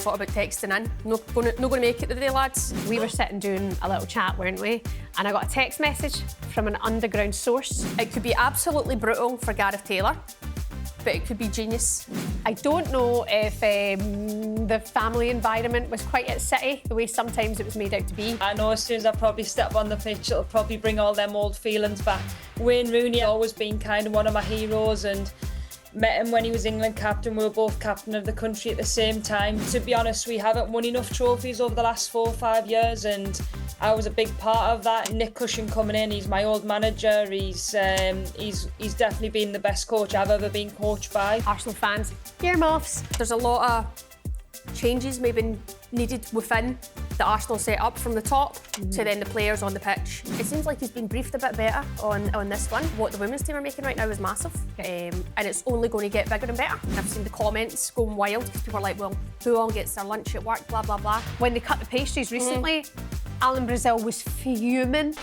thought about texting in. Not gonna make it today, lads. We were sitting doing a little chat, weren't we? And I got a text message from an underground source. It could be absolutely brutal for Gareth Taylor, but it could be genius. I don't know if the family environment was quite at City, the way sometimes it was made out to be. I know as soon as I probably step on the pitch, it'll probably bring all them old feelings back. Wayne Rooney has always been kind of one of my heroes, and met him when he was England captain. We were both captain of the country at the same time. To be honest, we haven't won enough trophies over the last 4 or 5 years, and I was a big part of that. Nick Cushing coming in, he's my old manager. He's definitely been the best coach I've ever been coached by. Arsenal fans, earmuffs. There's a lot of changes maybe needed within the Arsenal set-up from the top to then the players on the pitch. It seems like he's been briefed a bit better on this one. What the women's team are making right now is massive, and it's only going to get bigger and better. And I've seen the comments going wild because people are like, well, who all gets their lunch at work, blah, blah, blah. When they cut the pastries recently, Alan Brazil was fuming.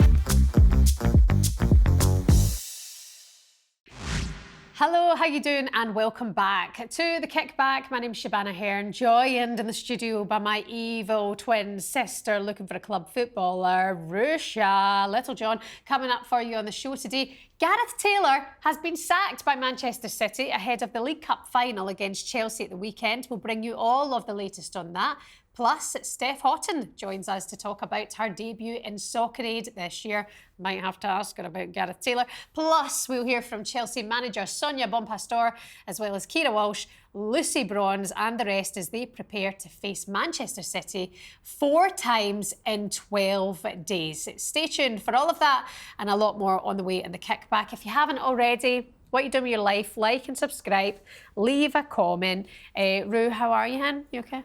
Hello, how you doing? And welcome back to The Kickback. My name's Shebahn Aherne, joined in the studio by my evil twin sister looking for a club footballer, Ruesha, Littlejohn. Coming up for you on the show today, Gareth Taylor has been sacked by Manchester City ahead of the League Cup final against Chelsea at the weekend. We'll bring you all of the latest on that. Plus, Steph Houghton joins us to talk about her debut in Soccer Aid this year. Might have to ask her about Gareth Taylor. Plus, we'll hear from Chelsea manager Sonia Bompastor, as well as Keira Walsh, Lucy Bronze and the rest as they prepare to face Manchester City 4 times in 12 days. Stay tuned for all of that and a lot more on the way in the Kickback. If you haven't already, what are you doing with your life? Like and subscribe. Leave a comment. Rue, how are you, Hen? You okay?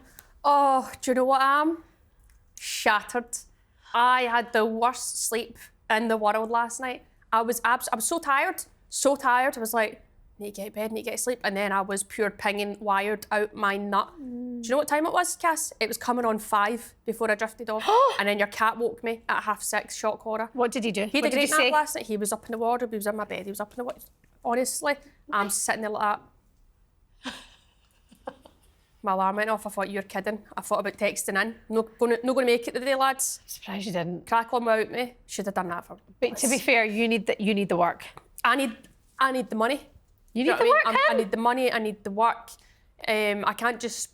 Oh, do you know what I am? Shattered. I had the worst sleep in the world last night. I was so tired. I was like, need to get to bed, need to get to sleep. And then I was pure pinging, wired out my nut. Do you know what time it was, Cass? It was coming on 5 before I drifted off. And then your cat woke me at 6:30, shock horror. What did he do? He had a great nap last night. He was up in the wardrobe, he was in my bed, he was up in the wardrobe. Honestly, I'm sitting there like that. My alarm went off. I thought, you're kidding. I thought about texting in. Not gonna make it today, lads. I'm surprised you didn't. Crack on without me. Should have done that for. But to be fair, you need the work. I need the money. You need the work, I need the money. I need the work. I can't just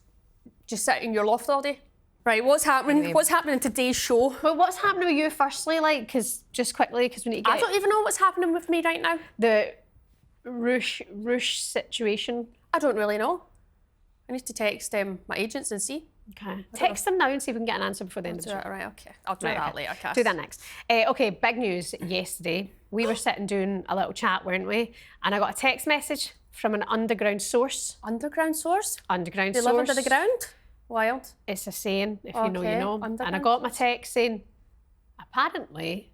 sit in your loft all day. Right, what's happening? What's happening in today's show? Well, what's happening with you firstly? Because just quickly, because we need to get. I don't even know what's happening with me right now. The Rush situation. I don't really know. I need to text my agents and see. Okay. Text them now and see if we can get an answer before the end of the show. Right, okay. I'll do that later, Cass. Do that next. Okay, big news yesterday. We were sitting doing a little chat, weren't we? And I got a text message from an underground source. Underground source? Underground They source. live under the ground? Wild. It's a saying, if you know, you know. And I Underground. got my text saying, apparently,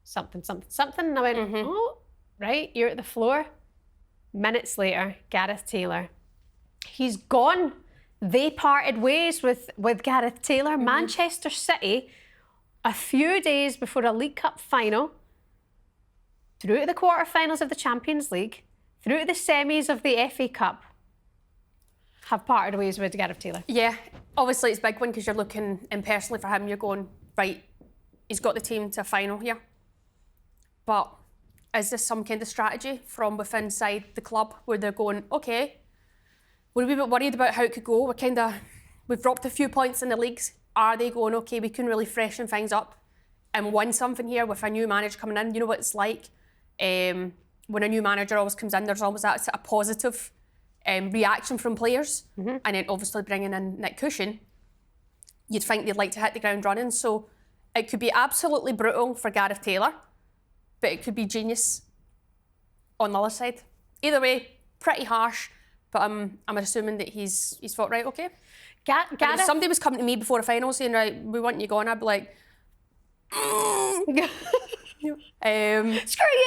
something. And I went, oh, right, you're at the floor. Minutes later, Gareth Taylor. He's gone. They parted ways with Gareth Taylor. Manchester City, a few days before a League Cup final, through to the quarterfinals of the Champions League, through to the semis of the FA Cup, have parted ways with Gareth Taylor. Yeah, obviously it's a big one because you're looking impersonally for him. You're going, right, he's got the team to a final here. But is this some kind of strategy from within inside the club where they're going, okay, we're a wee bit worried about how it could go. We've dropped a few points in the leagues. Are they going, okay, we can really freshen things up and win something here with a new manager coming in? You know what it's like when a new manager always comes in, there's always that sort of positive reaction from players. And then obviously bringing in Nick Cushing, you'd think they'd like to hit the ground running. So it could be absolutely brutal for Gareth Taylor, but it could be genius on the other side. Either way, pretty harsh. But I'm assuming that he's thought, right, okay. If somebody was coming to me before a final saying, right, we want you gone, I'd be like, Screw you!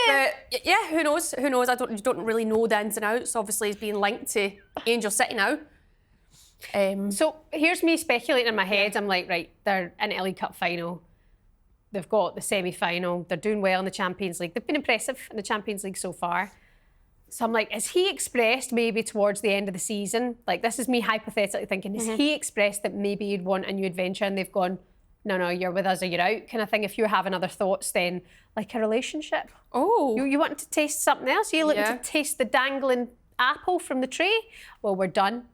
But yeah, who knows? Who knows? You don't really know the ins and outs. Obviously, he's being linked to Angel City now. So here's me speculating in my head. I'm like, right, they're in a League Cup final. They've got the semi-final. They're doing well in the Champions League. They've been impressive in the Champions League so far. So I'm like, has he expressed maybe towards the end of the season, like this is me hypothetically thinking, has he expressed that maybe you'd want a new adventure and they've gone, no, you're with us or you're out kind of thing? If you're having other thoughts then, like a relationship. Oh. You want to taste something else? You're looking to taste the dangling apple from the tree? Well, we're done.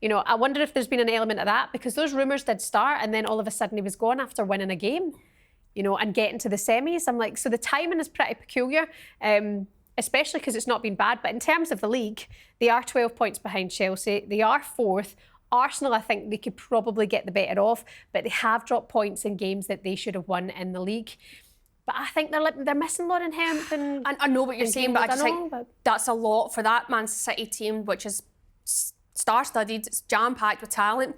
You know, I wonder if there's been an element of that because those rumours did start and then all of a sudden he was gone after winning a game, you know, and getting to the semis. I'm like, so the timing is pretty peculiar. Especially because it's not been bad. But in terms of the league, they are 12 points behind Chelsea. They are 4th. Arsenal, I think they could probably get the better of, but they have dropped points in games that they should have won in the league. But I think they're missing Lauren Hemp. And I know what you're saying, but I just think that's a lot for that Man City team, which is star-studded, it's jam-packed with talent.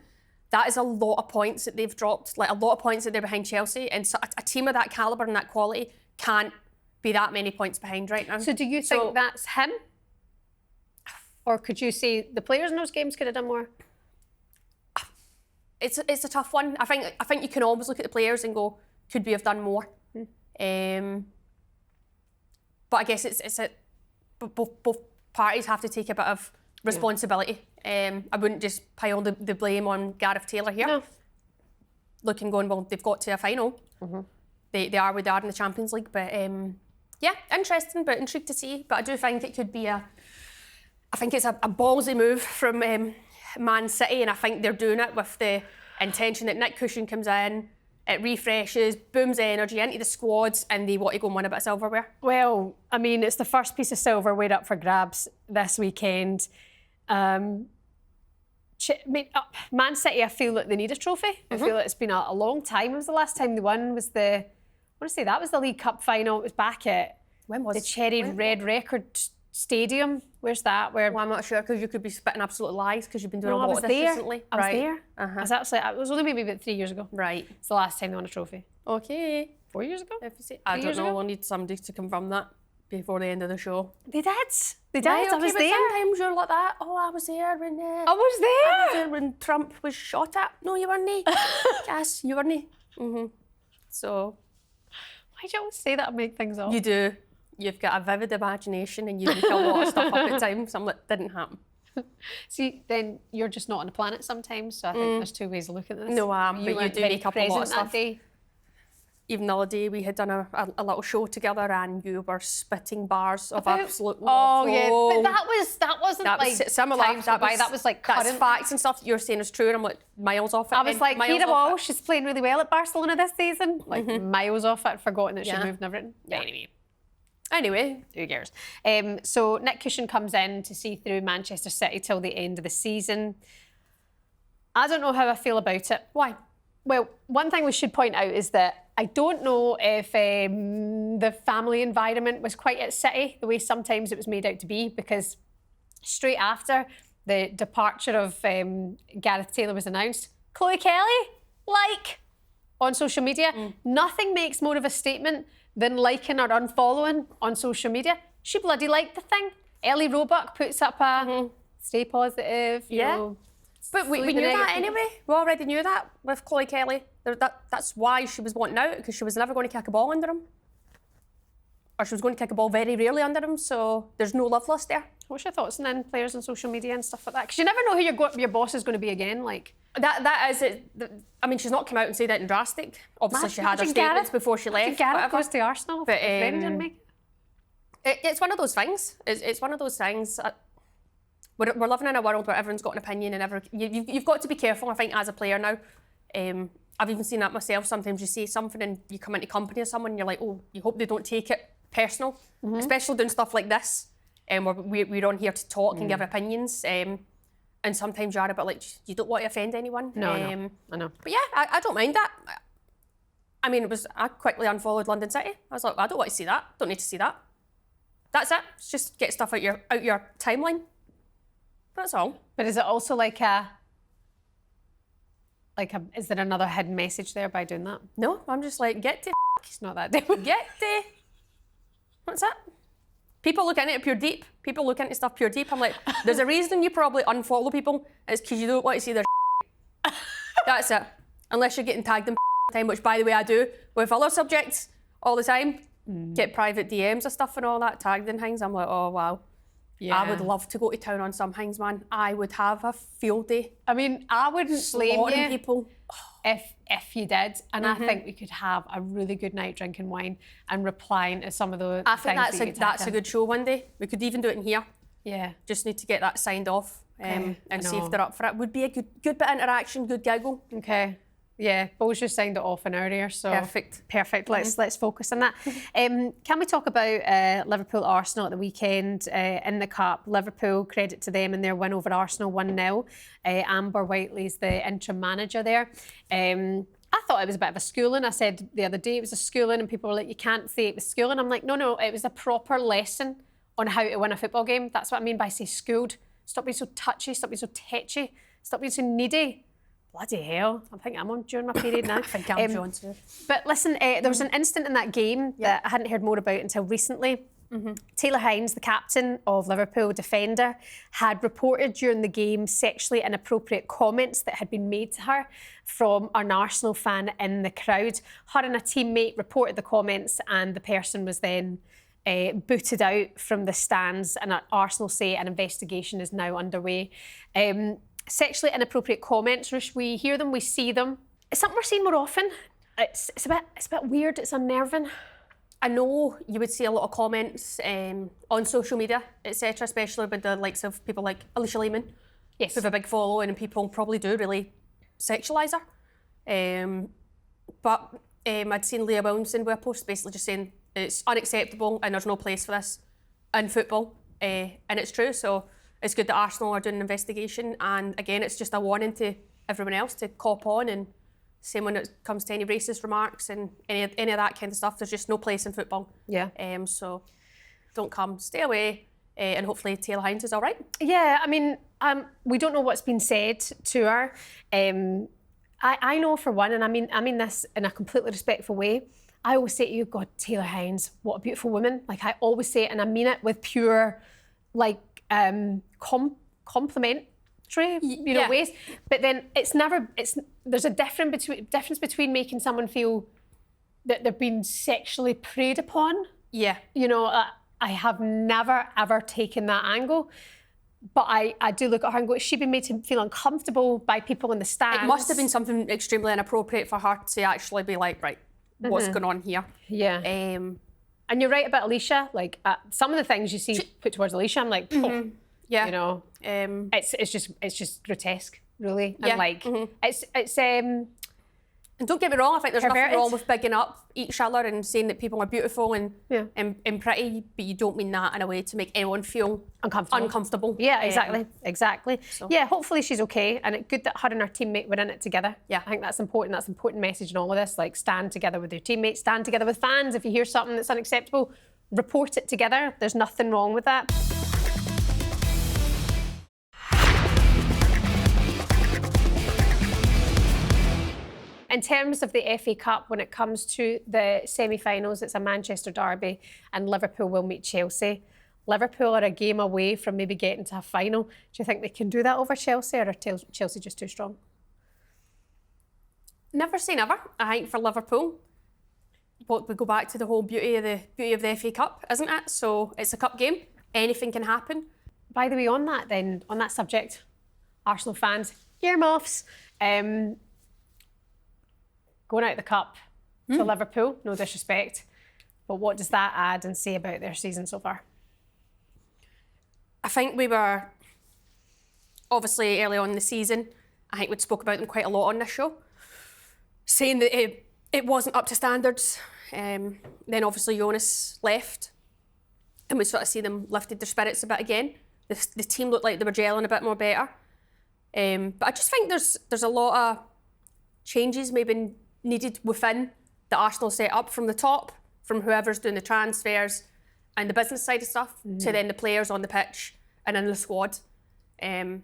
That is a lot of points that they've dropped, like a lot of points that they're behind Chelsea. And so a team of that calibre and that quality can't be that many points behind right now. So do you think that's him? Or could you say the players in those games could have done more? It's a tough one. I think you can always look at the players and go, could we have done more? But I guess both parties have to take a bit of responsibility. I wouldn't just pile the blame on Gareth Taylor here. No. Looking going, well, they've got to a final. They are where they are in the Champions League, but yeah, interesting, but intrigued to see. But I do think it could be I think it's a ballsy move from Man City, and I think they're doing it with the intention that Nick Cushing comes in, it refreshes, booms energy into the squads, and they want to go and win a bit of silverware. Well, I mean, it's the first piece of silverware up for grabs this weekend. Man City, I feel like they need a trophy. I feel like it's been a long time. It was the last time they won was I want to say that was the League Cup final. It was back at the Cherry Red Record Stadium. Where's that? Well, I'm not sure because you could be spitting absolute lies because you've been doing a lot of this recently. I was there. It was only maybe about 3 years ago. Right. It's the last time they won a trophy. Okay. 4 years ago? I don't know. We'll need somebody to confirm that before the end of the show. They did. Right, I was but there. Sometimes you're like that. Oh, I was there when. I was there when Trump was shot at. No, you weren't. Yes, you weren't. So. Why do you always say that and make things up? You do. You've got a vivid imagination and you make a lot of stuff up at times. Something that didn't happen. See, then you're just not on the planet sometimes. So I think there's two ways of looking at this. No, but you do make up a lot of stuff. Day. Even the other day we had done a little show together and you were spitting bars of absolute Oh yeah, but that wasn't that like was similar. That was like that's current facts and stuff that you're saying is true, and I'm like miles off it. I was like, Keira Walsh is playing really well at Barcelona this season. Like miles off it, forgotten that she moved and everything. Yeah. Anyway, who cares? So Nick Cushing comes in to see through Manchester City till the end of the season. I don't know how I feel about it. Why? Well, one thing we should point out is that I don't know if the family environment was quite at City the way sometimes it was made out to be, because straight after the departure of Gareth Taylor was announced, Chloe Kelly, on social media, nothing makes more of a statement than liking or unfollowing on social media. She bloody liked the thing. Ellie Roebuck puts up a stay positive, you know. But we knew that anyway. We already knew that with Chloe Kelly. That's why she was wanting out, because she was never going to kick a ball under him. Or she was going to kick a ball very rarely under him, so there's no love lost there. What's your thoughts on then players on social media and stuff like that? Because you never know who your boss is going to be again. Like that is it. I mean, she's not come out and said anything drastic. Obviously, she had her statements before she left. Gareth goes to Arsenal, but it's one of those things. It's one of those things. We're living in a world where everyone's got an opinion and you've got to be careful, I think, as a player now. I've even seen that myself. Sometimes you say something and you come into company with someone and you're like, oh, you hope they don't take it personal, especially doing stuff like this. We're on here to talk and give opinions. And sometimes you're a bit like, you don't want to offend anyone. No, I know. But yeah, I don't mind that. I mean, I quickly unfollowed London City. I was like, I don't want to see that. Don't need to see that. That's it. It's just get stuff out your timeline. That's all. But is it also is there another hidden message there by doing that? No, I'm just like, get to It's not that deep. Get to What's that? People look into it pure deep. People look into stuff pure deep. I'm like, there's a reason you probably unfollow people. It's because you don't want to see their That's it. Unless you're getting tagged in time, which by the way I do with other subjects all the time. Get private DMs and stuff and all that, tagged in things. I'm like, oh wow. Yeah. I would love to go to town on some things, man. I would have a field day. I mean, I wouldn't blame Slaughtering you people. if you did, and I think we could have a really good night drinking wine and replying to some of the I think things that's a good show one day. We could even do it in here. Yeah. Just need to get that signed off Okay, and I see know. if they're up for it. Would be a good bit of interaction, good giggle. Okay. Yeah, Bowles just signed it off an hour here, so Perfect. Perfect. Let's focus on that. Can we talk about Liverpool Arsenal at the weekend in the cup? Liverpool, credit to them in their win over Arsenal 1-0. Amber Whiteley's the interim manager there. I thought it was a bit of a schooling. I said the other day it was a schooling, and people were like, "You can't say it was schooling." I'm like, no, it was a proper lesson on how to win a football game. That's what I mean by say schooled. Stop being so touchy. Stop being so tetchy. Stop being so needy. Bloody hell. I think I'm on during my period now. I think I'm John too. But listen, there was an incident in that game that I hadn't heard more about until recently. Taylor Hines, the captain of Liverpool, defender, had reported during the game sexually inappropriate comments that had been made to her from an Arsenal fan in the crowd. Her and a teammate reported the comments, and the person was then booted out from the stands, and Arsenal say an investigation is now underway. Sexually inappropriate comments, Rush, we hear them, we see them. It's something we're seeing more often. It's a bit weird, it's unnerving. I know you would see a lot of comments on social media, etc., especially with the likes of people like Alicia Lehman, Yes. who have a big following, and people probably do really sexualise her. But I'd seen Leah Williamson with a post basically just saying it's unacceptable and there's no place for this in football. And it's true, so it's good that Arsenal are doing an investigation, and again, it's just a warning to everyone else to cop on, and same when it comes to any racist remarks and any of that kind of stuff. There's just no place in football. Yeah. So don't come, stay away, and hopefully Taylor Hines is all right. Yeah, I mean, we don't know what's been said to her. I know for one, and I mean this in a completely respectful way, I always say to you, God, Taylor Hines, what a beautiful woman. Like, I always say it, and I mean it with pure, like, complimentary, ways. But then there's a difference between making someone feel that they've been sexually preyed upon. Yeah. I have never ever taken that angle. But I do look at her and go, has she been made to feel uncomfortable by people in the stands? It must have been something extremely inappropriate for her to actually be like, right, what's going on here? Yeah. And you're right about Alicia. Like, some of the things you see put towards Alicia, I'm like, yeah. It's just grotesque, really. Yeah. And it's And don't get me wrong, I think there's perverted. nothing wrong with bigging up each other and saying that people are beautiful and pretty, but you don't mean that in a way to make anyone feel uncomfortable. Yeah, exactly. So. Yeah, hopefully she's okay, and it's good that her and her teammate were in it together. Yeah. I think that's important. That's an important message in all of this. Like, stand together with your teammates, stand together with fans. If you hear something that's unacceptable, report it together. There's nothing wrong with that. In terms of the FA Cup, when it comes to the semi-finals, it's a Manchester derby and Liverpool will meet Chelsea. Liverpool are a game away from maybe getting to a final. Do you think they can do that over Chelsea, or are Chelsea just too strong? Never say never, I think, for Liverpool. But we go back to the whole beauty of the FA Cup, isn't it? So it's a cup game. Anything can happen. By the way, on that subject, Arsenal fans, earmuffs. Going out of the cup to Liverpool, no disrespect, but what does that add and say about their season so far? I think we were, obviously early on in the season, I think we'd spoke about them quite a lot on this show, saying that it wasn't up to standards. Then obviously Jonas left, and we sort of see them lifted their spirits a bit again. The team looked like they were gelling a bit more better. But I just think there's a lot of changes maybe needed within the Arsenal set-up, from the top, from whoever's doing the transfers and the business side of stuff, to then the players on the pitch and in the squad. I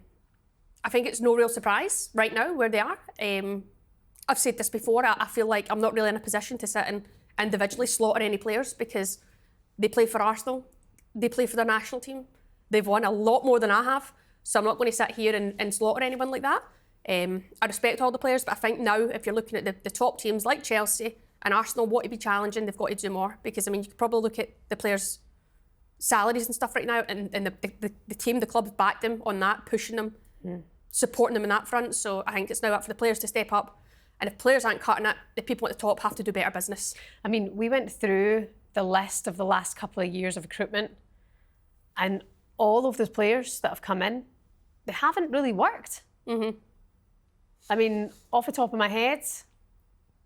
think it's no real surprise right now where they are. I've said this before, I feel like I'm not really in a position to sit and individually slaughter any players, because they play for Arsenal, they play for their national team, they've won a lot more than I have, so I'm not going to sit here and slaughter anyone like that. I respect all the players, but I think now, if you're looking at the top teams like Chelsea and Arsenal want to be challenging, they've got to do more. Because, I mean, you could probably look at the players salaries and stuff right now, and the team, the club have backed them on that, pushing them, supporting them in that front. So I think it's now up for the players to step up. And if players aren't cutting it, the people at the top have to do better business. I mean, we went through the list of the last couple of years of recruitment, and all of those players that have come in, they haven't really worked. I mean, off the top of my head,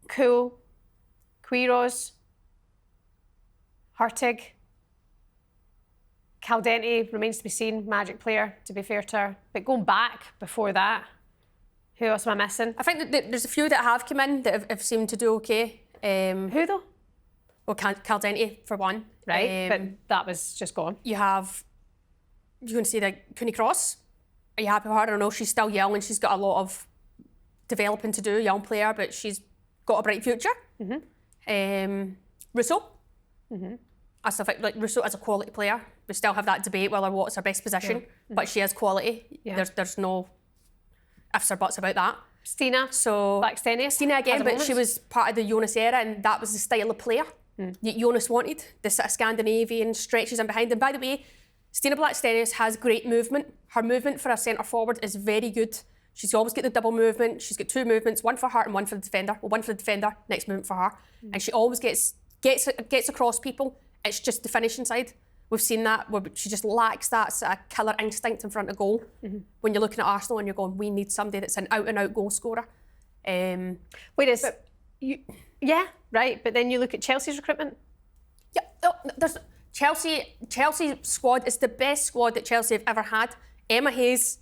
Cool, Quiros, Hurtig, Caldente remains to be seen, magic player, to be fair to her. But going back before that, who else am I missing? I think that there's a few that have come in that have seemed to do okay. Who though? Well, Caldente for one. Right, but that was just gone. You can see that Cooney Cross. Are you happy with her? I don't know. She's still young and she's got a lot of developing to do, young player, but she's got a bright future. Russo. I still think like Russo as a quality player. We still have that debate whether what's her best position, but she has quality. There's no ifs or buts about that. Stina, so Blackstenius. Stina again, but she was part of the Jonas era, and that was the style of player that Jonas wanted. The sort of Scandinavian stretches in behind. And by the way, Stina Blackstenius has great movement. Her movement for a centre forward is very good. She's always got the double movement. She's got two movements, one for her and one for the defender. Well, one for the defender, next movement for her. And she always gets across people. It's just the finishing side. We've seen that where she just lacks that sort of killer instinct in front of goal. When you're looking at Arsenal and you're going, we need somebody that's an out-and-out goal scorer. Whereas, but then you look at Chelsea's recruitment. There's Chelsea squad is the best squad that Chelsea have ever had. Emma Hayes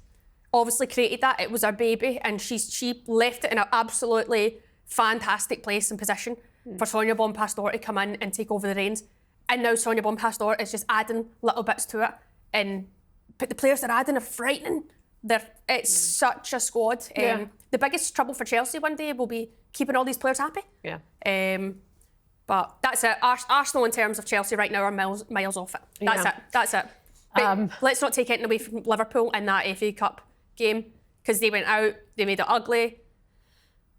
obviously created that. It was her baby, and she left it in an absolutely fantastic place and position for Sonia Bompastor to come in and take over the reins. And now Sonia Bompastor is just adding little bits to it. But the players they're adding are frightening. It's such a squad. The biggest trouble for Chelsea one day will be keeping all these players happy. But that's it. Arsenal in terms of Chelsea right now are miles off it. That's it. But let's not take anything away from Liverpool in that FA Cup game, because they went out, they made it ugly.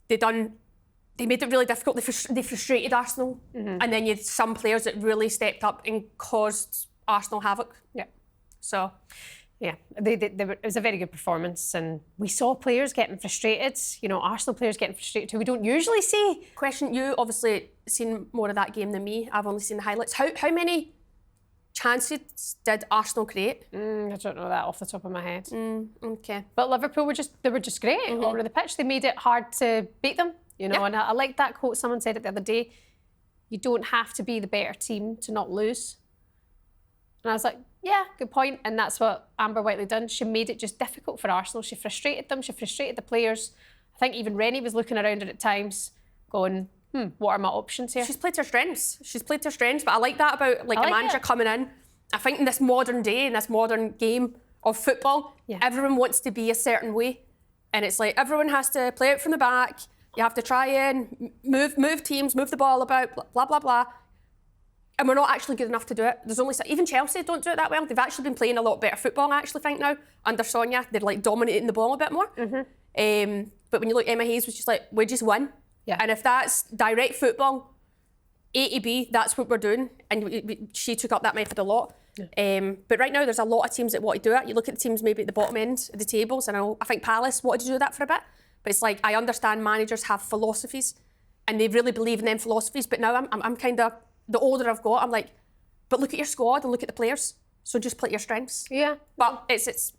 They made it really difficult. They frustrated Arsenal, and then you had some players that really stepped up and caused Arsenal havoc. So, it was a very good performance, and we saw players getting frustrated. You know, Arsenal players getting frustrated who we don't usually see. Question: you obviously seen more of that game than me. I've only seen the highlights. How many chances did Arsenal create? I don't know that off the top of my head. Okay. But Liverpool were just great all over the pitch. They made it hard to beat them. You know, and I like that quote. Someone said it the other day. You don't have to be the better team to not lose. And I was like, yeah, good point. And that's what Amber Whiteley done. She made it just difficult for Arsenal. She frustrated them. She frustrated the players. I think even Rennie was looking around her at times going, what are my options here? She's played her strengths. But I like that about a manager coming in. I think in this modern day, in this modern game of football, everyone wants to be a certain way. And it's like everyone has to play out from the back. You have to try and move teams, move the ball about, blah, blah, blah. And we're not actually good enough to do it. There's only even Chelsea don't do it that well. They've actually been playing a lot better football, I actually think now. Under Sonia, they're dominating the ball a bit more. But when you look, Emma Hayes was just like, we just win. And if that's direct football, A to B, that's what we're doing. And she took up that method a lot. But right now, there's a lot of teams that want to do it. You look at the teams maybe at the bottom end of the tables, and I think Palace wanted to do that for a bit. But it's like, I understand managers have philosophies and they really believe in them philosophies. But now I'm kind of, the older I've got, I'm like, but look at your squad and look at the players. So just play your strengths. But it's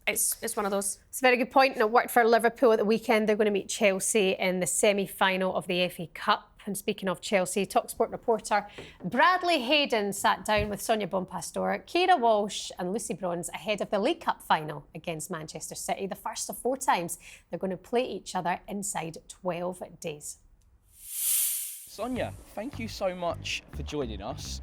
one of those. It's a very good point. And it worked for Liverpool at the weekend. They're going to meet Chelsea in the semi-final of the FA Cup. And speaking of Chelsea, talkSPORT reporter Bradley Hayden sat down with Sonia Bompastor, Keira Walsh and Lucy Bronze ahead of the League Cup final against Manchester City, the first of 4 times they're going to play each other inside 12 days. Sonia, thank you so much for joining us.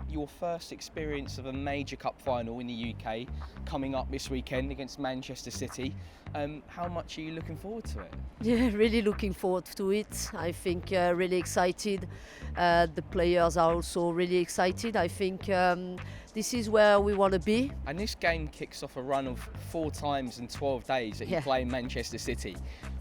Your first experience of a major cup final in the UK coming up this weekend against Manchester City. How much are you looking forward to it? Yeah, really looking forward to it. I think really excited. The players are also really excited. I think this is where we want to be. And this game kicks off a run of 4 times in 12 days that you play in Manchester City.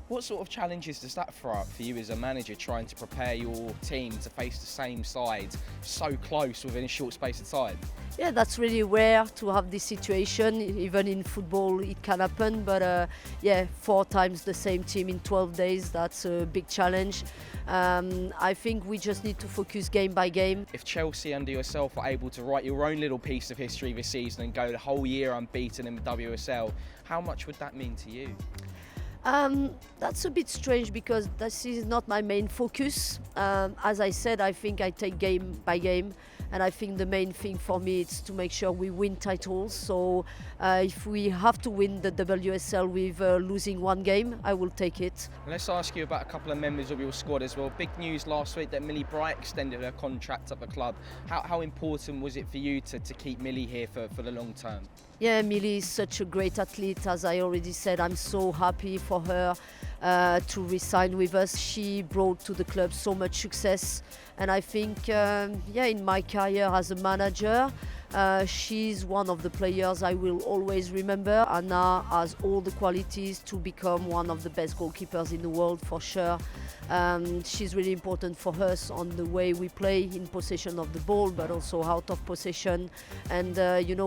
What sort of challenges does that throw up for you as a manager, trying to prepare your team to face the same side so close within a short space of time? Yeah, that's really rare to have this situation. Even in football, it can happen. But yeah, 4 times the same team in 12 days, that's a big challenge. I think we just need to focus game by game. If Chelsea under yourself are able to write your own little piece of history this season and go the whole year unbeaten in the WSL, how much would that mean to you? That's a bit strange because this is not my main focus. As I said, I think I take game by game, and I think the main thing for me is to make sure we win titles. So if we have to win the WSL with losing 1 game, I will take it. And let's ask you about a couple of members of your squad as well. Big news last week that Millie Bright extended her contract at the club. How important was it for you to keep Millie here for the long term? Yeah, Millie is such a great athlete. As I already said, I'm so happy for her to re-sign with us. She brought to the club so much success, and I think, in my career as a manager, she's one of the players I will always remember. Anna has all the qualities to become one of the best goalkeepers in the world for sure. She's really important for us on the way we play, in possession of the ball, but also out of possession. And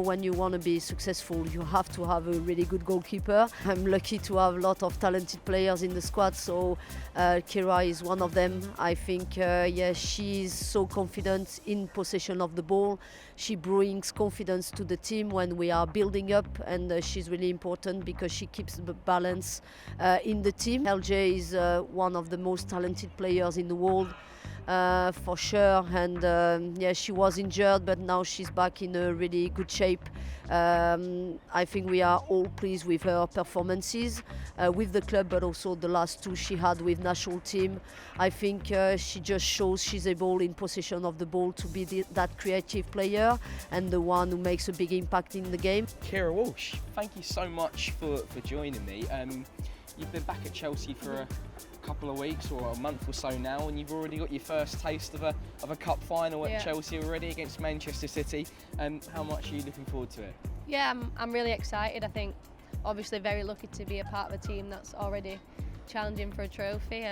when you want to be successful, you have to have a really good goalkeeper. I'm lucky to have a lot of talented players in the squad, so Keira is one of them. I think, she's so confident in possession of the ball. She brings confidence to the team when we are building up, and she's really important because she keeps the balance in the team. LJ is one of the most talented players in the world, for sure, and she was injured, but now she's back in a really good shape. I think we are all pleased with her performances with the club, but also the last 2 she had with national team. I think she just shows she's able in possession of the ball to be that creative player and the one who makes a big impact in the game. Keira Walsh, thank you so much for joining me. You've been back at Chelsea for a couple of weeks or a month or so now, and you've already got your first taste of a cup final at Chelsea already against Manchester City. How much are you looking forward to it? Yeah, I'm really excited. I think obviously very lucky to be a part of a team that's already challenging for a trophy.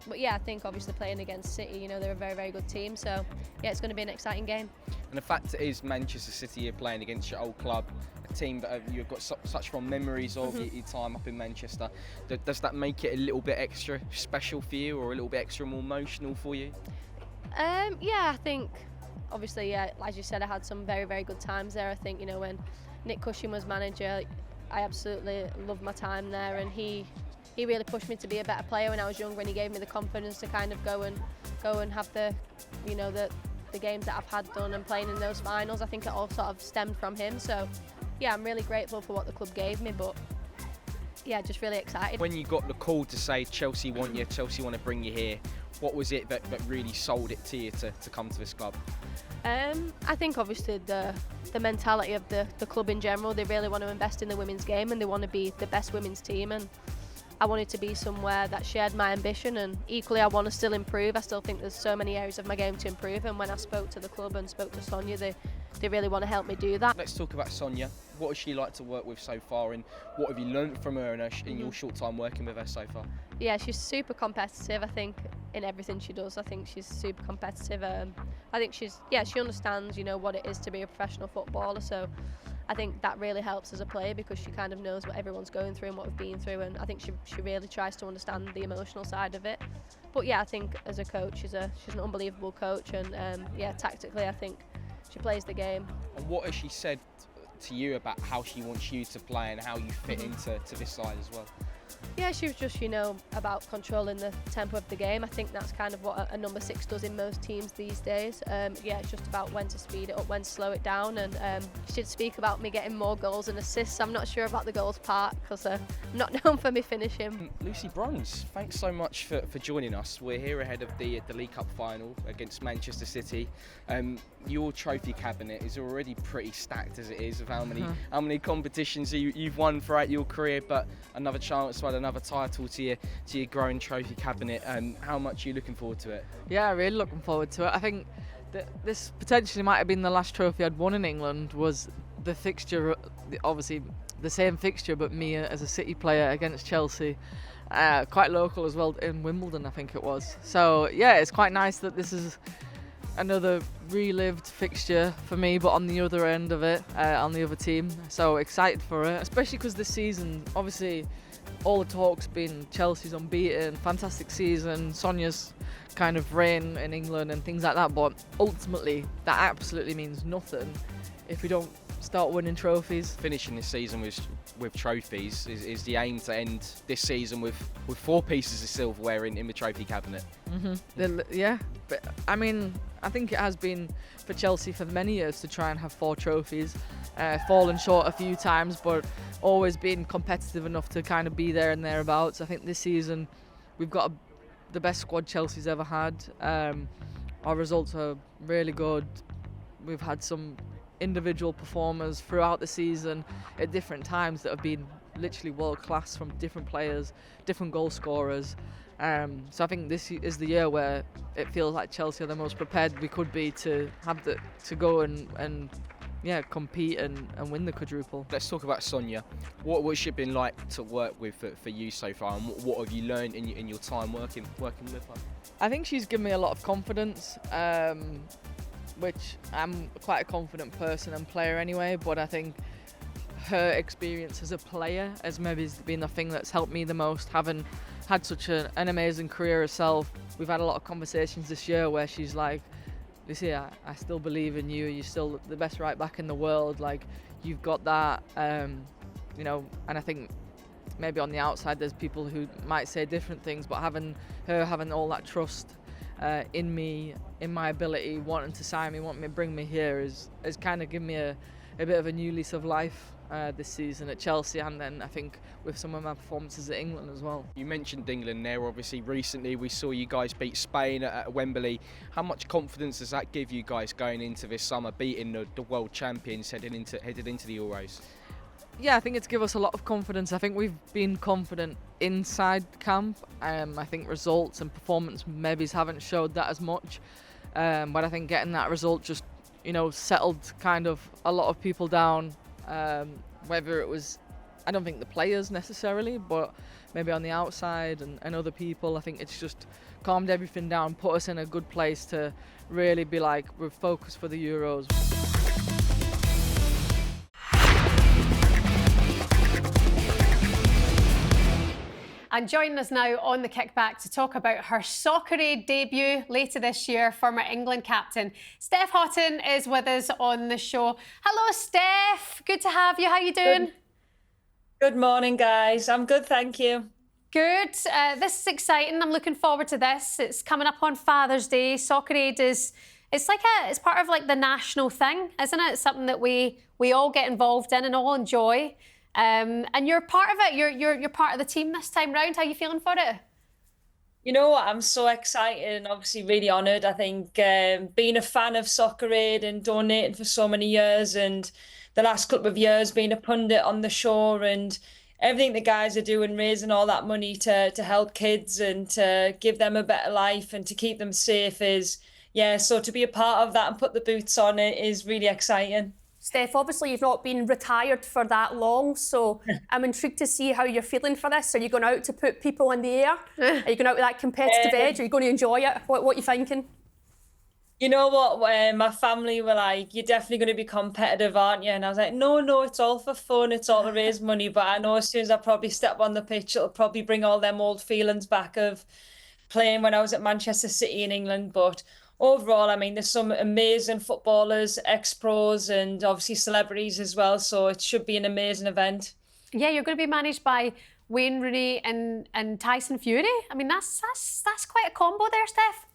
But yeah, I think obviously playing against City, they're a very, very good team. So yeah, it's going to be an exciting game. And the fact it is Manchester City you're playing against, your old club, a team that you've got such fond memories of your time up in Manchester. Does that make it a little bit extra special for you, or a little bit extra more emotional for you? Yeah, I think obviously, as you said, I had some very, very good times there. I think, when Nick Cushing was manager, I absolutely loved my time there, and he really pushed me to be a better player when I was younger, and he gave me the confidence to kind of go and have the games that I've had done and playing in those finals. I think it all sort of stemmed from him. So yeah, I'm really grateful for what the club gave me, but yeah, just really excited. When you got the call to say Chelsea want you, Chelsea want to bring you here, what was it that really sold it to you to come to this club? I think obviously the mentality of the club in general. They really want to invest in the women's game, and they want to be the best women's team, and I wanted to be somewhere that shared my ambition, and equally I want to still improve. I still think there's so many areas of my game to improve, and when I spoke to the club and spoke to Sonia, they really want to help me do that. Let's talk about Sonia. What has she like to work with so far, and what have you learned from her in your short time working with her so far? Yeah, she's super competitive, I think, in everything she does. I think she's super competitive. I think she understands, what it is to be a professional footballer, so I think that really helps as a player because she kind of knows what everyone's going through and what we've been through, and I think she really tries to understand the emotional side of it. But yeah, I think as a coach, she's an unbelievable coach, and tactically I think she plays the game. And what has she said to you about how she wants you to play and how you fit into this side as well? Yeah, she was just, about controlling the tempo of the game. I think that's kind of what a number 6 does in most teams these days. It's just about when to speed it up, when to slow it down. And she did speak about me getting more goals and assists. I'm not sure about the goals part because I'm not known for me finishing. Lucy Bronze, thanks so much for joining us. We're here ahead of the League Cup final against Manchester City. Your trophy cabinet is already pretty stacked as it is of how many competitions you've won throughout your career, but another chance to add another title to your growing trophy cabinet. How much are you looking forward to it? Yeah, really looking forward to it. I think that this potentially might have been the last trophy I'd won in England. Was the fixture, obviously the same fixture, but me as a City player against Chelsea, quite local as well, in Wimbledon I think it was. So yeah, it's quite nice that this is another relived fixture for me, but on the other end of it, on the other team. So excited for it, especially because this season, obviously all the talk's been Chelsea's unbeaten, fantastic season, Sonia's kind of reign in England and things like that, but ultimately that absolutely means nothing if we don't start winning trophies. Finishing this season with trophies is the aim, to end this season with 4 pieces of silverware in the trophy cabinet. Yeah, but I mean, I think it has been for Chelsea for many years to try and have 4 trophies, fallen short a few times, but always been competitive enough to kind of be there and thereabouts. I think this season we've got the best squad Chelsea's ever had. Our results are really good. We've had some individual performers throughout the season at different times that have been literally world class, from different players, different goal scorers. So I think this is the year where it feels like Chelsea are the most prepared we could be to have to go and compete and win the quadruple. Let's talk about Sonia. What's it been like to work with for you so far, and what have you learned in your time working with her? I think she's given me a lot of confidence, which I'm quite a confident person and player anyway, but I think her experience as a player has maybe been the thing that's helped me the most, having had such an amazing career herself. We've had a lot of conversations this year where she's like, Lucy, I still believe in you, you're still the best right back in the world, like you've got that, and I think maybe on the outside there's people who might say different things, but having all that trust in me, in my ability, wanting to sign me, wanting to bring me here has kind of given me a bit of a new lease of life this season at Chelsea, and then I think with some of my performances at England as well. You mentioned England there, obviously recently we saw you guys beat Spain at Wembley. How much confidence does that give you guys going into this summer, beating the world champions headed into the Euros? Yeah, I think it's given us a lot of confidence. I think we've been confident inside camp. I think results and performance maybe haven't showed that as much, but I think getting that result just settled kind of a lot of people down, whether it was, I don't think the players necessarily, but maybe on the outside and other people. I think it's just calmed everything down, put us in a good place to really be like, we're focused for the Euros. And joining us now on the kickback to talk about her Soccer Aid debut later this year, former England captain Steph Houghton is with us on the show. Hello, Steph. Good to have you. How you doing? Good morning, guys. I'm good, thank you. Good. This is exciting. I'm looking forward to this. It's coming up on Father's Day. Soccer Aid it's part of like the national thing, isn't it? It's something that we all get involved in and all enjoy. And you're part of it. You're part of the team this time round. How are you feeling for it? You know what? I'm so excited and obviously really honoured. I think being a fan of Soccer Aid and donating for so many years, and the last couple of years being a pundit on the show, and everything the guys are doing, raising all that money to help kids and to give them a better life and to keep them safe so to be a part of that and put the boots on it is really exciting. Steph, obviously you've not been retired for that long, so I'm intrigued to see how you're feeling for this. Are you going out to put people in the air? Are you going out with that competitive edge? Are you going to enjoy it? What are you thinking? You know what, my family were like, you're definitely going to be competitive, aren't you? And I was like, no, it's all for fun, it's all to raise money. But I know as soon as I probably step on the pitch, it'll probably bring all them old feelings back of playing when I was at Manchester City in England. But overall, I mean, there's some amazing footballers, ex-pros, and obviously celebrities as well. So it should be an amazing event. Yeah, you're going to be managed by Wayne Rooney and Tyson Fury. I mean, that's quite a combo there, Steph.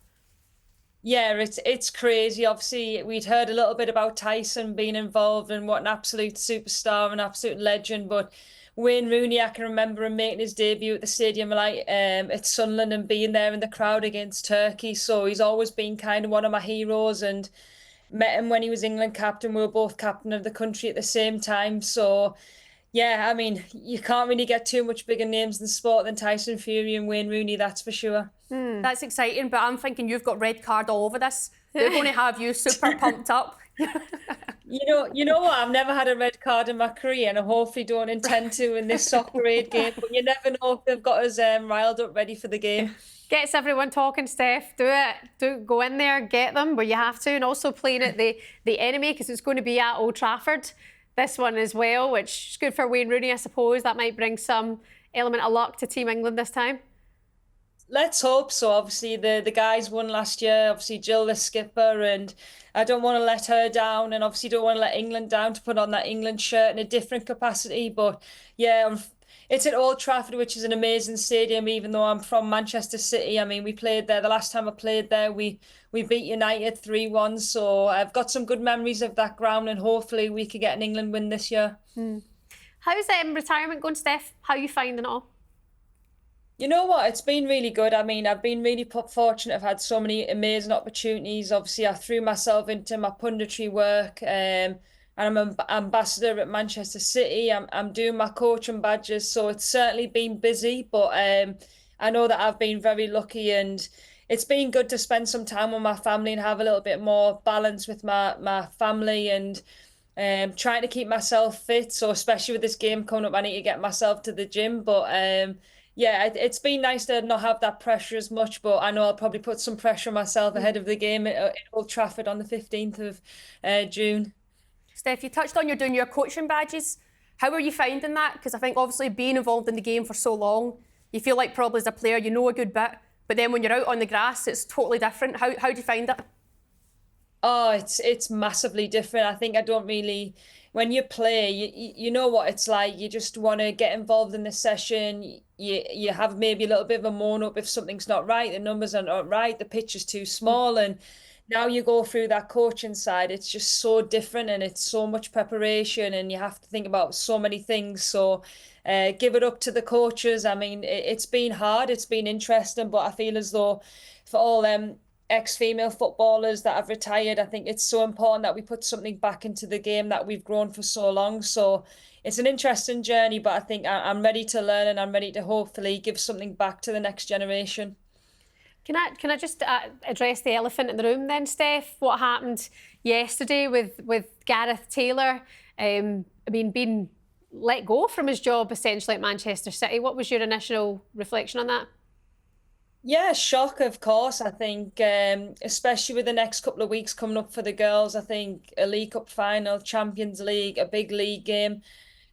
Yeah, it's crazy. Obviously, we'd heard a little bit about Tyson being involved and what an absolute superstar, an absolute legend. But Wayne Rooney, I can remember him making his debut at the Stadium Light at Sunderland and being there in the crowd against Turkey. So he's always been kind of one of my heroes, and met him when he was England captain. We were both captain of the country at the same time. So yeah, I mean, you can't really get too much bigger names in sport than Tyson Fury and Wayne Rooney, that's for sure. That's exciting, but I'm thinking you've got red card all over this. They're going to have you super pumped up. You know what? I've never had a red card in my career, and I hopefully don't intend to in this soccer aid game. But you never know if they've got us riled up, ready for the game. Gets everyone talking, Steph. Do it. Go in there, get them where you have to, and also playing at the enemy, because it's going to be at Old Trafford, this one as well, which is good for Wayne Rooney, I suppose. That might bring some element of luck to Team England this time. Let's hope so. Obviously, the guys won last year. Obviously, Jill, the skipper, and I don't want to let her down, and obviously don't want to let England down to put on that England shirt in a different capacity. But yeah, it's at Old Trafford, which is an amazing stadium, even though I'm from Manchester City. I mean, we played there. The last time I played there, we beat United 3-1. So I've got some good memories of that ground, and hopefully we could get an England win this year. How's retirement going, Steph? How are you finding it all? You know what? It's been really good. I mean, I've been really fortunate. I've had so many amazing opportunities. Obviously, I threw myself into my punditry work, and I'm an ambassador at Manchester City. I'm doing my coaching badges, so it's certainly been busy. But I know that I've been very lucky, and it's been good to spend some time with my family and have a little bit more balance with my family, and trying to keep myself fit. So especially with this game coming up, I need to get myself to the gym. But yeah, it's been nice to not have that pressure as much, but I know I'll probably put some pressure on myself ahead of the game at Old Trafford on the 15th of June. Steph, you touched on you're doing your coaching badges. How are you finding that? Because I think obviously being involved in the game for so long, you feel like probably as a player you know a good bit, but then when you're out on the grass, it's totally different. How do you find it? Oh, it's massively different. I think I don't really, when you play, you know what it's like. You just want to get involved in the session. You have maybe a little bit of a moan up if something's not right, the numbers are not right, the pitch is too small, and now you go through that coaching side. It's just so different, and it's so much preparation, and you have to think about so many things. So give it up to the coaches. I mean, it's been hard, it's been interesting, but I feel as though for all them ex-female footballers that have retired, I think it's so important that we put something back into the game that we've grown for so long. So it's an interesting journey, but I think I'm ready to learn, and I'm ready to hopefully give something back to the next generation. Can I just address the elephant in the room then, Steph? What happened yesterday with Gareth Taylor? I mean, being let go from his job essentially at Manchester City. What was your initial reflection on that? Yeah, shock, of course. I think, especially with the next couple of weeks coming up for the girls, I think a League Cup final, Champions League, a big league game.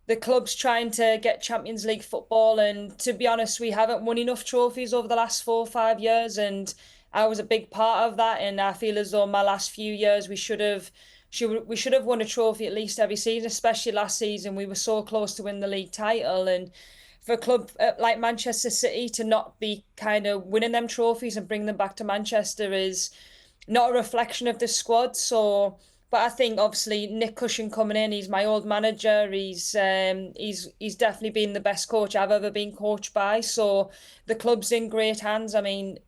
The club's trying to get Champions League football, and to be honest, we haven't won enough trophies over the last 4 or 5 years, and I was a big part of that. And I feel as though my last few years we should have won a trophy at least every season, especially last season. We were so close to win the league title, and for a club like Manchester City to not be kind of winning them trophies and bring them back to Manchester is not a reflection of the squad. So, but I think obviously Nick Cushing coming in, he's my old manager. He's definitely been the best coach I've ever been coached by. So the club's in great hands. I mean,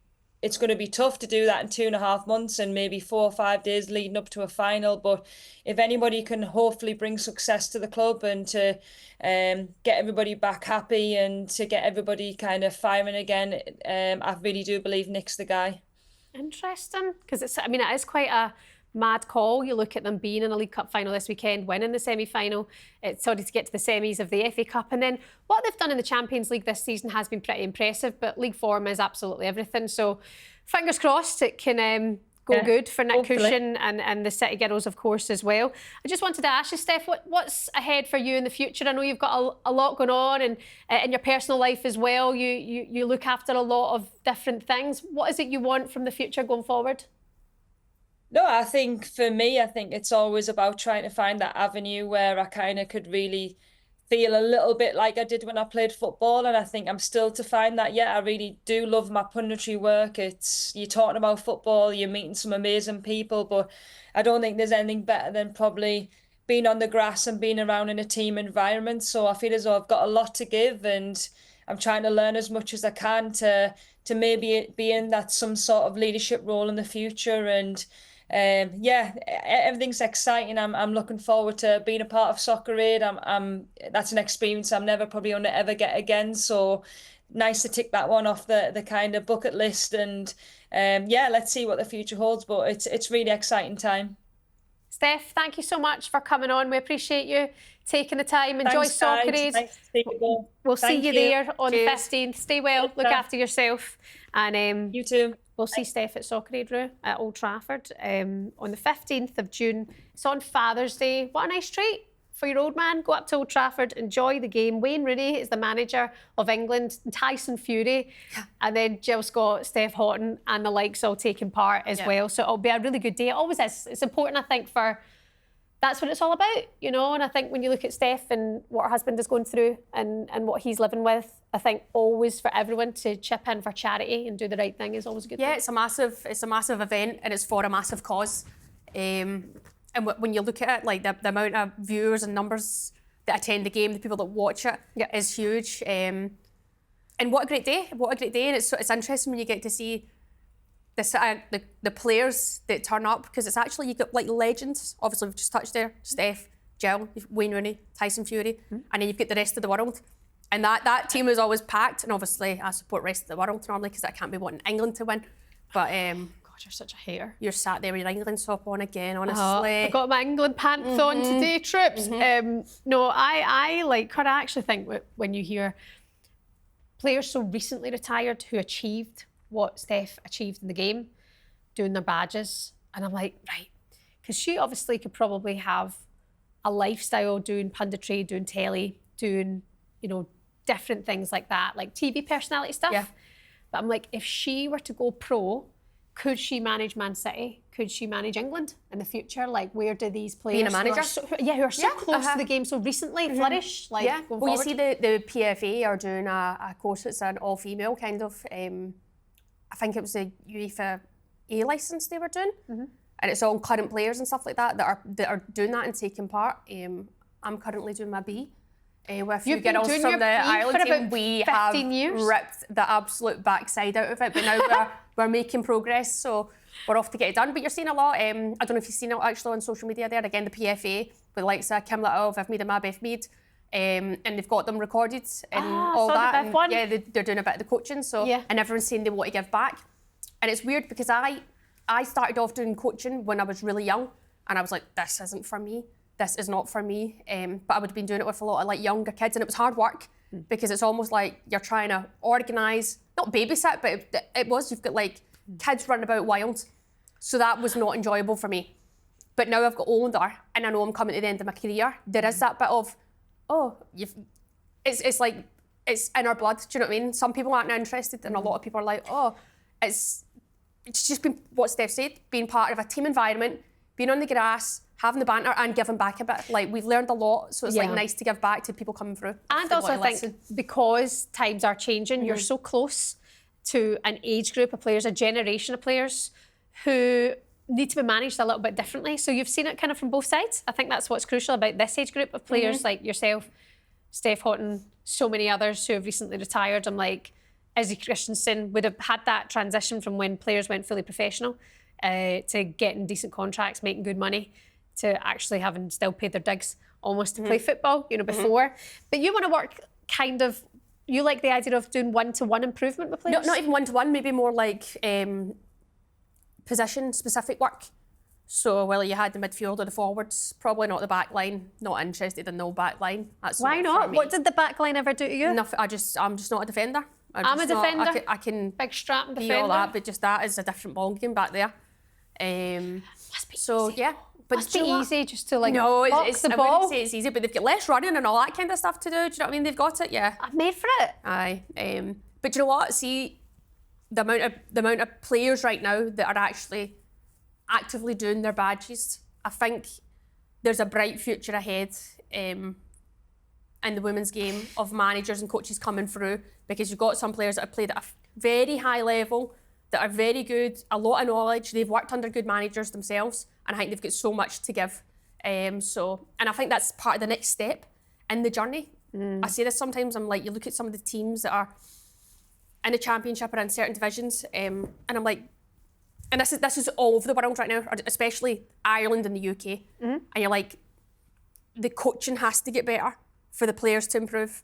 it's going to be tough to do that in 2.5 months and maybe 4 or 5 days leading up to a final. But if anybody can hopefully bring success to the club and to get everybody back happy and to get everybody kind of firing again, I really do believe Nick's the guy. Interesting, because it is quite a mad call. You look at them being in a League Cup final this weekend, winning the semi-final, to get to the semis of the FA Cup, and then what they've done in the Champions League this season has been pretty impressive, but league form is absolutely everything. So fingers crossed it can go good for Nick Cushing and the City girls, of course, as well. I just wanted to ask you, Steph, what's ahead for you in the future? I know you've got a lot going on, and in your personal life as well, you look after a lot of different things. What is it you want from the future going forward? No, I think for me, I think it's always about trying to find that avenue where I kind of could really feel a little bit like I did when I played football. And I think I'm still to find that. Yeah, I really do love my punditry work. You're talking about football, you're meeting some amazing people, but I don't think there's anything better than probably being on the grass and being around in a team environment. So I feel as though I've got a lot to give, and I'm trying to learn as much as I can to maybe be in that some sort of leadership role in the future. And yeah, everything's exciting. I'm looking forward to being a part of Soccer Aid. That's an experience I'm never probably going to ever get again. So nice to tick that one off the kind of bucket list. And yeah, let's see what the future holds. But it's really exciting time. Steph, thank you so much for coming on. We appreciate you taking the time. Enjoy Thanks, guys. Socceries. Nice to see you all. We'll see Thank you there on Cheers. the 15th. Stay well, look after yourself. And You too. we'll see Steph at Socceries, Rue, at Old Trafford on the 15th of June. It's on Father's Day. What a nice treat for your old man. Go up to Old Trafford, enjoy the game. Wayne Rooney is the manager of England, Tyson Fury, and then Jill Scott, Steph Houghton, and the likes all taking part as well. So it'll be a really good day. It always is. It's important, I think, for that's what it's all about, you know. And I think when you look at Steph and what her husband is going through and what he's living with, I think always for everyone to chip in for charity and do the right thing is always a good thing. Yeah, it's a massive event and it's for a massive cause. And when you look at it, like the amount of viewers and numbers that attend the game, the people that watch it, is huge. And what a great day! What a great day! And it's interesting when you get to see the players that turn up, because it's actually, you got like legends. Obviously, we've just touched there: Steph, Jill, Wayne Rooney, Tyson Fury, and then you've got the rest of the world. And that team is always packed. And obviously, I support the rest of the world normally because I can't be wanting England to win. But You're such a hater. you're sat there with your England top on again, honestly. I got my England pants on today, Trips. No, I like her. I actually think when you hear players so recently retired who achieved what Steph achieved in the game, doing their badges, and I'm like, right, because she obviously could probably have a lifestyle doing punditry, doing telly, doing, you know, different things like that, like TV personality stuff. Yeah. But I'm like, if she were to go pro, could she manage Man City? Could she manage England in the future? Like, where do these players Being a manager? who are so close to the game so recently flourish? Like, Yeah. going Well, you forward? see the PFA are doing a course that's an all-female kind of, I think it was the UEFA A licence they were doing. And it's all current players and stuff like that that are doing that and taking part. I'm currently doing my B. With a few You've been girls doing from your the B for Ireland team, about we 15 have years. ripped the absolute backside out of it, but now we're making progress, so we're off to get it done. But you're seeing a lot, I don't know if you've seen it actually on social media there, again, the PFA, with the likes of Kim Little, Viv Mead and Beth Mead, and they've got them recorded and all saw that. the Viv one. Yeah, they're doing a bit of the coaching, so and everyone's saying they want to give back. And it's weird because I started off doing coaching when I was really young, and I was like, this isn't for me. This is not for me. But I would have been doing it with a lot of like younger kids, and it was hard work because it's almost like you're trying to organise, not babysit, but it was, you've got like kids running about wild. So that was not enjoyable for me. But now I've got older and I know I'm coming to the end of my career, there is that bit of, it's like, it's in our blood, do you know what I mean? Some people aren't interested and a lot of people are like, it's just been what Steph said, being part of a team environment, being on the grass, having the banter and giving back a bit. Like, we've learned a lot, so it's like nice to give back to people coming through. And also, I think because times are changing, you're so close to an age group of players, a generation of players who need to be managed a little bit differently. So you've seen it kind of from both sides. I think that's what's crucial about this age group of players like yourself, Steph Houghton, so many others who have recently retired. I'm like, Izzy Christensen would have had that transition from when players went fully professional to getting decent contracts, making good money, to actually having still paid their digs almost to play football, you know, before. But you want to work kind of, you like the idea of doing one-to-one improvement with players? Not even one-to-one, maybe more like position-specific work. So whether you had the midfield or the forwards, probably not the back line. Not interested in no back line. That's Why not? not? For me. What did the back line ever do to you? I'm just not a defender. I'm a defender. I can Big strap be defender. all that, but just that is a different ballgame back there. Must be So easy. yeah, but Must do be you know what? easy just to like No, box the I ball. wouldn't say it's easy, but they've got less running and all that kind of stuff to do. Do you know what I mean? They've got it, yeah. I'm made for it. Aye. But you know what? See, the amount of players right now that are actually actively doing their badges, I think there's a bright future ahead in the women's game of managers and coaches coming through, because you've got some players that have played at a very high level, that are very good, a lot of knowledge, they've worked under good managers themselves, and I think they've got so much to give. And I think that's part of the next step in the journey. I say this sometimes, I'm like, you look at some of the teams that are in the championship or in certain divisions, and I'm like, and this is all over the world right now, especially Ireland and the UK, and you're like, the coaching has to get better for the players to improve.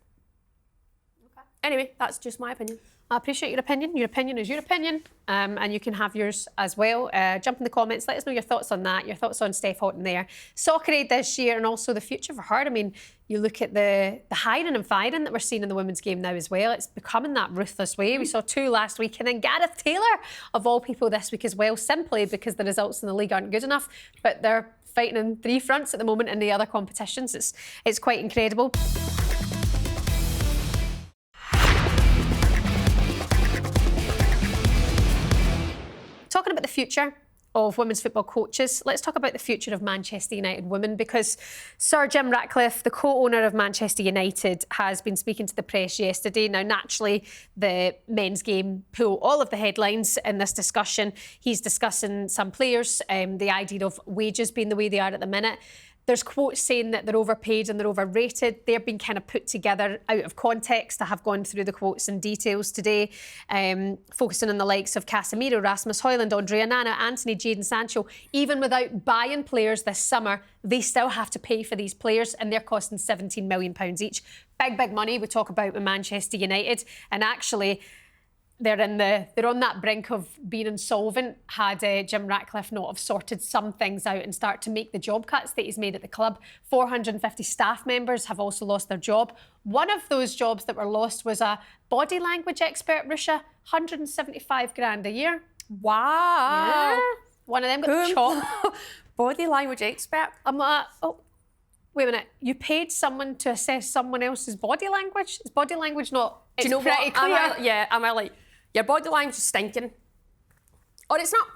Anyway, that's just my opinion. I appreciate your opinion. Your opinion is your opinion, and you can have yours as well. Jump in the comments. Let us know your thoughts on that, your thoughts on Steph Houghton there. Soccer Aid this year and also the future for her. I mean, you look at the hiring and firing that we're seeing in the women's game now as well. It's becoming that ruthless way. We saw 2 last week, and then Gareth Taylor, of all people, this week as well, simply because the results in the league aren't good enough. But they're fighting on 3 fronts at the moment in the other competitions. It's quite incredible. Talking about the future of women's football coaches, let's talk about the future of Manchester United women, because Sir Jim Ratcliffe, the co-owner of Manchester United, has been speaking to the press yesterday. Now, naturally, the men's game pull all of the headlines in this discussion. He's discussing some players, the idea of wages being the way they are at the minute. There's quotes saying that they're overpaid and they're overrated. They're being kind of put together out of context. I have gone through the quotes in details today, focusing on the likes of Casemiro, Rasmus Højlund, Andrea Nana, Anthony, Jadon Sancho. Even without buying players this summer, they still have to pay for these players, and they're costing £17 million each. Big, big money we talk about with Manchester United. And actually, they're on that brink of being insolvent had Jim Ratcliffe not have sorted some things out and start to make the job cuts that he's made at the club. 450 staff members have also lost their job. One of those jobs that were lost was a body language expert, Ruesha, 175 grand a year. Wow. Yeah. One of them got chopped. Body language expert. I'm like, oh, wait a minute. You paid someone to assess someone else's body language? Is body language not... Do you know pretty what? clear. Am I like, your body language is stinking. Or it's not.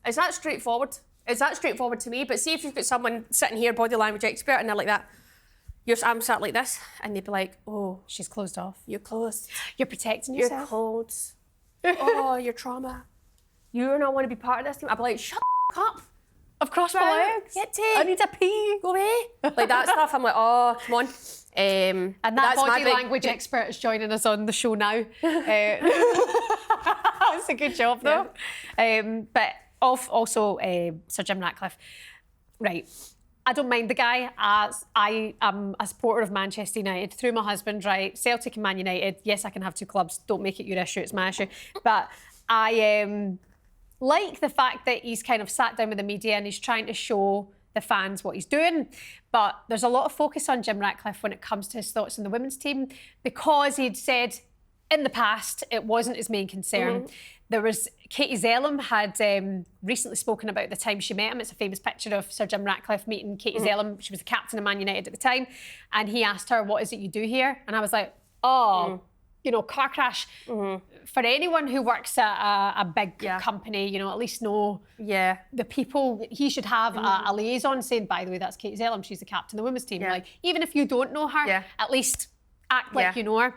Is that straightforward? Is that straightforward to me? But see if you've got someone sitting here, body language expert, and they're like that. I'm sat like this, and they'd be like, oh, She's closed off. you're closed. You're protecting You're yourself. cold. Oh, your trauma. You don't want to be part of this team. I'd be like, shut the up. I've crossed my Right, legs. get I need a pee. Go away. Like that stuff. I'm like, oh, come on. And that that's my body big- language expert is joining us on the show now. That's a good job, though. But also, Sir Jim Ratcliffe, right. I don't mind the guy, as I am a supporter of Manchester United through my husband, right? Celtic and Man United. Yes, I can have 2 clubs. Don't make it your issue, it's my issue. But I like the fact that he's kind of sat down with the media and he's trying to show the fans what he's doing. But there's a lot of focus on Jim Ratcliffe when it comes to his thoughts on the women's team, because he'd said in the past it wasn't his main concern. Mm-hmm. There was Katie Zelem had recently spoken about the time she met him. It's a famous picture of Sir Jim Ratcliffe meeting Katie Zelem. She was the captain of Man United at the time. And he asked her, what is it you do here? And I was like, you know, car crash. For anyone who works at a big company, you know, at least know the people. He should have a liaison saying, by the way, that's Katie Zelem. She's the captain of the women's team. Like, even if you don't know her, at least act like you know her.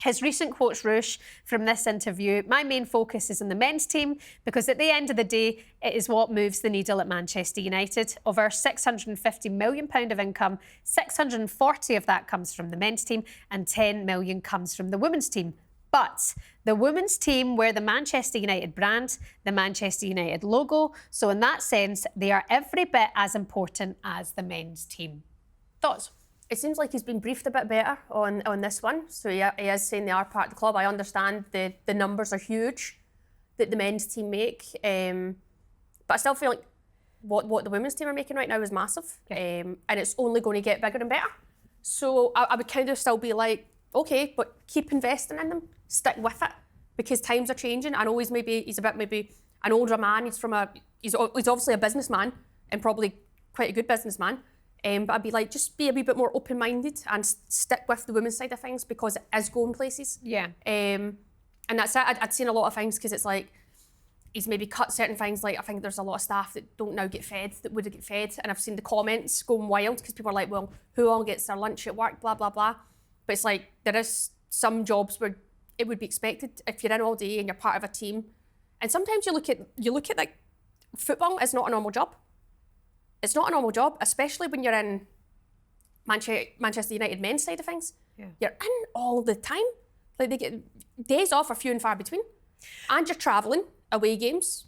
His recent quotes, Ruesha, from this interview: my main focus is on the men's team, because at the end of the day, it is what moves the needle at Manchester United. Of our £650 million of income, 640 of that comes from the men's team and 10 million comes from the women's team. But the women's team wear the Manchester United brand, the Manchester United logo. So in that sense, they are every bit as important as the men's team. Thoughts? It seems like he's been briefed a bit better on this one. So he is saying they are part of the club. I understand the numbers are huge that the men's team make. But I still feel like what the women's team are making right now is massive. And it's only going to get bigger and better. So I would kind of still be like, okay, but keep investing in them. Stick with it. Because times are changing. I know he's a bit an older man. He's obviously a businessman, and probably quite a good businessman. But I'd be like, just be a wee bit more open-minded and stick with the women's side of things, because it is going places. Yeah. And that's it. I'd seen a lot of things, because it's like, he's maybe cut certain things. Like, I think there's a lot of staff that don't now get fed, that would get fed. And I've seen the comments going wild, because people are like, well, who all gets their lunch at work, blah, blah, blah. But it's like, there is some jobs where it would be expected if you're in all day and you're part of a team. And sometimes you look at like, football is not a normal job. It's not a normal job, especially when you're in Manchester United men's side of things. Yeah. You're in all the time. Like, they get days off are few and far between. And you're travelling, away games,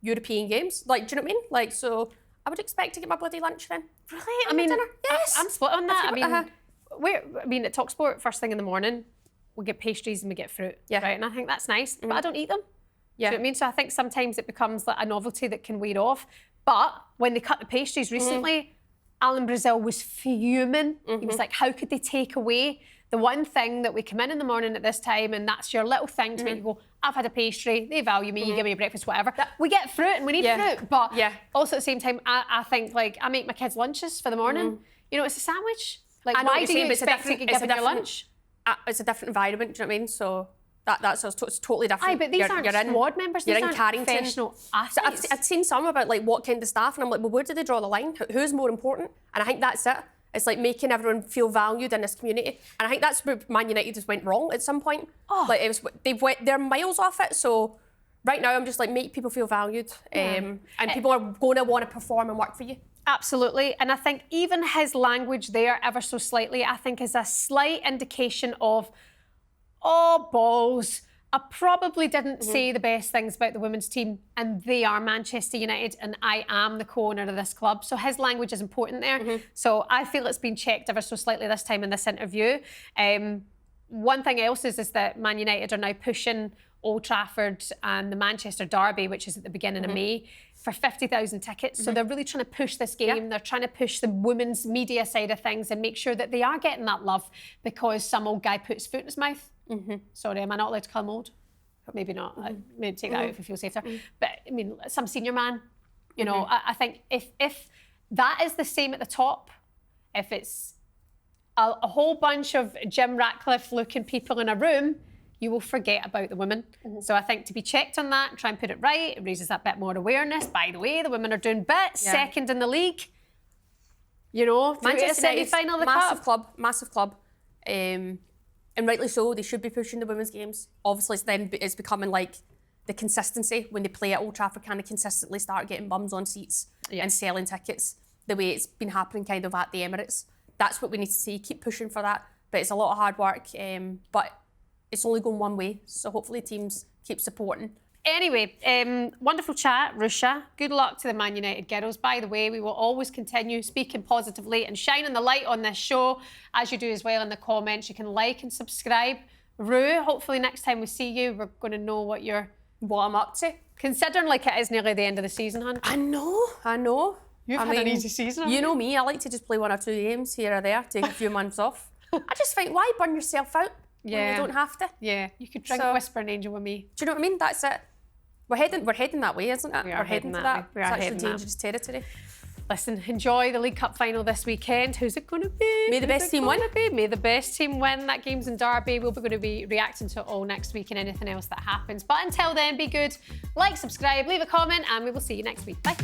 European games. Like, do you know what I mean? Like, so I would expect to get my bloody lunch then. Really? I mean, dinner. Yes. I'm split on that. I mean, at talkSPORT first thing in the morning, we get pastries and we get fruit, Yeah. right? And I think that's nice, but I don't eat them. Yeah. Do you know what I mean? So I think sometimes it becomes like a novelty that can wear off. But when they cut the pastries recently, Alan Brazil was fuming. He was like, how could they take away the one thing that we come in the morning at this time and that's your little thing to make you go, I've had a pastry, they value me, you give me a breakfast, whatever. We get fruit and we need fruit. But also at the same time, I think like I make my kids lunches for the morning. You know, it's a sandwich. Like, why do you expect to give them your lunch? It's a different environment, do you know what I mean? So that's it's totally different. Aye, but these aren't squad members. These aren't professional athletes. So I've seen some about like what kind of staff, and I'm like, well, where do they draw the line? Who's more important? And I think that's it. It's like making everyone feel valued in this community, and I think that's where Man United just went wrong at some point. Like they're miles off it. So right now, I'm just like, make people feel valued, and people are going to want to perform and work for you. Absolutely. And I think even his language there, ever so slightly, I think is a slight indication of, oh, balls. I probably didn't say the best things about the women's team, and they are Manchester United, and I am the co-owner of this club. So his language is important there. So I feel it's been checked ever so slightly this time in this interview. One thing else is that Man United are now pushing Old Trafford and the Manchester Derby, which is at the beginning of May, for 50,000 tickets. So they're really trying to push this game. They're trying to push the women's media side of things and make sure that they are getting that love because some old guy put his foot in his mouth. Sorry, am I not allowed to call him old? Maybe not. Maybe take that out if you feel safer. But I mean, some senior man, you know, I think if that is the same at the top, if it's a whole bunch of Jim Ratcliffe looking people in a room, you will forget about the women. So I think to be checked on that, try and put it right, it raises that bit more awareness. By the way, the women are doing bits, second in the league. You know, Manchester United, semi-final of the massive club. And rightly so, they should be pushing the women's games. Obviously, it's becoming like the consistency when they play at Old Trafford, kind of consistently start getting bums on seats and selling tickets the way it's been happening kind of at the Emirates. That's what we need to see, keep pushing for that. But it's a lot of hard work, but it's only going one way. So hopefully teams keep supporting. Anyway, wonderful chat, Ruesha. Good luck to the Man United girls. By the way, we will always continue speaking positively and shining the light on this show, as you do as well in the comments. You can like and subscribe. Rue, hopefully next time we see you, we're going to know what I'm up to. Considering like it is nearly the end of the season, hon. I know. You've had an easy season. You know me, I like to just play 1 or 2 games here or there, take a few months off. I just think, why burn yourself out when you don't have to? Yeah, you could drink Whispering Angel with me. Do you know what I mean? That's it. We're heading that way, isn't it? We're heading to that that. way. We are It's actually heading that. dangerous territory. Listen, enjoy the League Cup final this weekend. Who's it going to be? May the best team win. May the best team win. That game's in Derby. We'll be going to be reacting to it all next week and anything else that happens. But until then, be good. Like, subscribe, leave a comment, and we will see you next week. Bye.